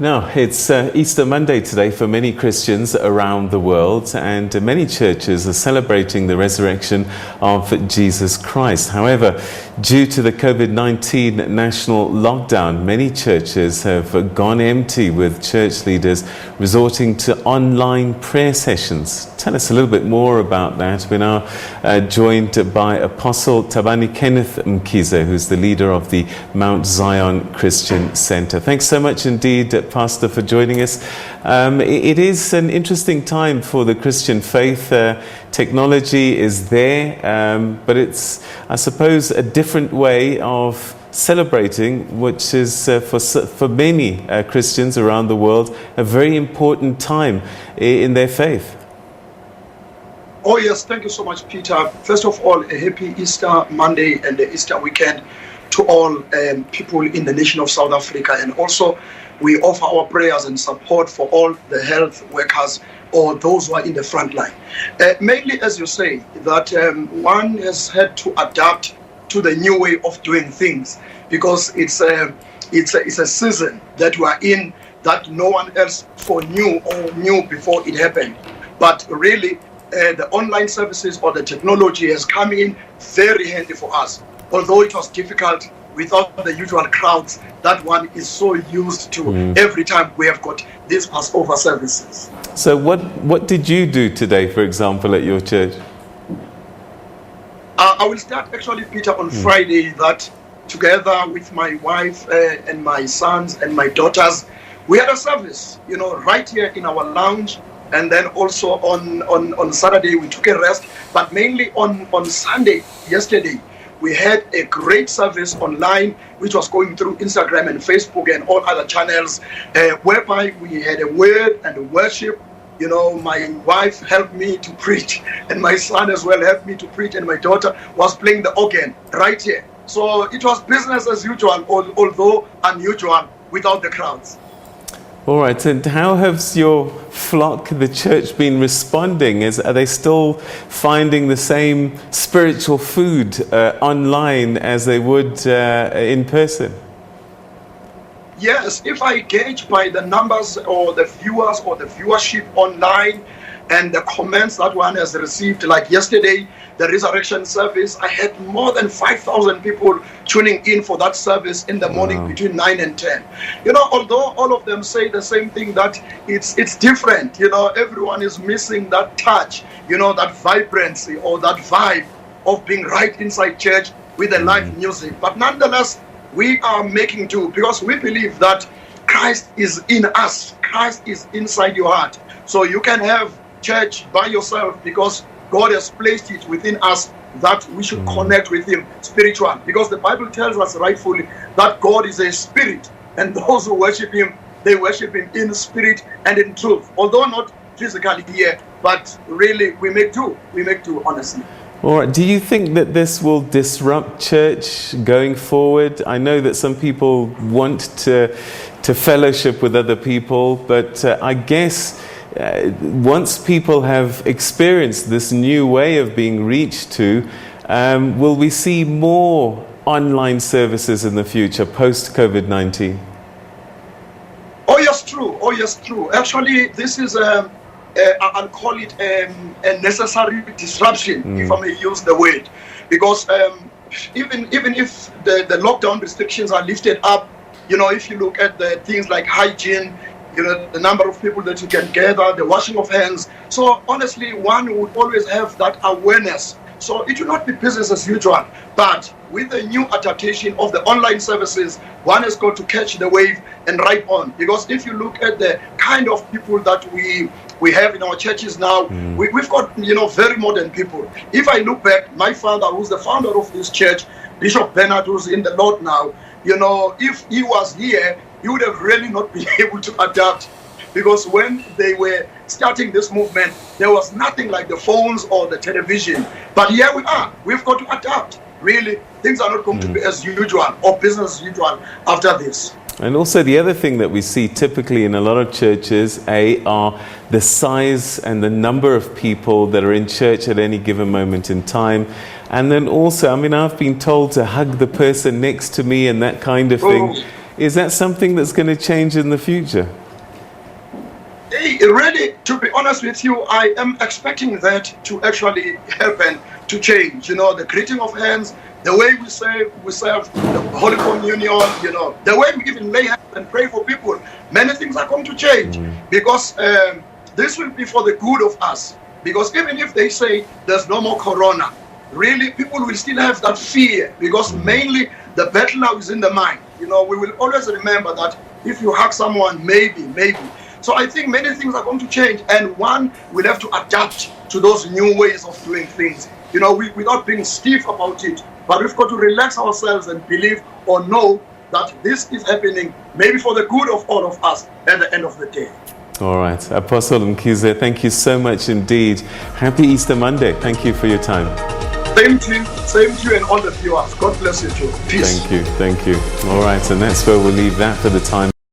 Now, it's Easter Monday today for many Christians around the world, and many churches are celebrating the resurrection of Jesus Christ. However, due to the COVID-19 national lockdown, many churches have gone empty, with church leaders resorting to online prayer sessions. Tell us a little bit more about that. We're now joined by Apostle Thabani Kenneth Mkhize, who's the leader of the Mount Zion Christian Center. Thanks so much indeed, Pastor, for joining us. It is an interesting time for the Christian faith. Technology is there, but it's, I suppose, a different way of celebrating, which is for many Christians around the world a very important time in their faith. Oh yes, thank you so much, Peter. First of all, a happy Easter Monday and the Easter weekend to all people in the nation of South Africa. And also, we offer our prayers and support for all the health workers or those who are in the front line. Mainly, as you say, that one has had to adapt to the new way of doing things, because it's a season that we are in that no one else foreknew or knew before it happened. But really, the online services or the technology has come in very handy for us. Although it was difficult without the usual crowds that one is so used to every time we have got these Passover services. So what did you do today, for example, at your church? I will start actually, Peter, on Friday, that together with my wife and my sons and my daughters, we had a service, right here in our lounge. And then also on Saturday, we took a rest. But mainly on Sunday, yesterday, we had a great service online, which was going through Instagram and Facebook and all other channels, whereby we had a word and a worship. My wife helped me to preach, and my son as well helped me to preach, and my daughter was playing the organ right here. So it was business as usual, although unusual, without the crowds. All right, and how has your flock, the church, been responding? Are they still finding the same spiritual food online as they would in person? Yes, if I gauge by the numbers or the viewers or the viewership online and the comments that one has received, like yesterday, the resurrection service, I had more than 5,000 people tuning in for that service in the morning between 9 and 10. Although all of them say the same thing, that it's different, everyone is missing that touch, that vibrancy or that vibe of being right inside church with the live music. But nonetheless, we are making do, because we believe that Christ is in us. Christ is inside your heart. So you can have church by yourself, because God has placed it within us that we should connect with Him spiritually. Because the Bible tells us rightfully that God is a spirit, and those who worship Him, they worship Him in spirit and in truth. Although not physically here, but really we make do, honestly. All right. Do you think that this will disrupt church going forward? I know that some people want to fellowship with other people, but I guess once people have experienced this new way of being reached to, will we see more online services in the future post-COVID-19? Oh yes, true. Actually, this is I'll call it a necessary disruption, if I may use the word, because even if the lockdown restrictions are lifted up, if you look at the things like hygiene, the number of people that you can gather, the washing of hands. So honestly, one would always have that awareness. So it will not be business as usual, but with the new adaptation of the online services, one has got to catch the wave and ride on. Because if you look at the kind of people that we have in our churches now, we've got, very modern people. If I look back, my father, who's the founder of this church, Bishop Bernard, who's in the Lord now, if he was here, he would have really not been able to adapt, because when they were starting this movement, there was nothing like the phones or the television. But here we are. We've got to adapt. Really, things are not going to be as usual or business as usual after this. And also the other thing that we see typically in a lot of churches, are the size and the number of people that are in church at any given moment in time. And then also, I've been told to hug the person next to me and that kind of thing. Is that something that's going to change in the future? Really, to be honest with you, I am expecting that to actually happen, to change. You know, the greeting of hands, the way we serve the Holy Communion, you know, the way we even lay hands and pray for people. Many things are going to change because this will be for the good of us. Because even if they say there's no more corona, really people will still have that fear, because mainly the battle now is in the mind. You know, we will always remember that if you hug someone, maybe. So I think many things are going to change, and one will have to adapt to those new ways of doing things. You know, without being stiff about it, but we've got to relax ourselves and believe or know that this is happening maybe for the good of all of us at the end of the day. All right. Apostle Mkhize, thank you so much indeed. Happy Easter Monday. Thank you for your time. Same to you and all the viewers. God bless you too. Peace. Thank you. All right, and that's where we'll leave that for the time.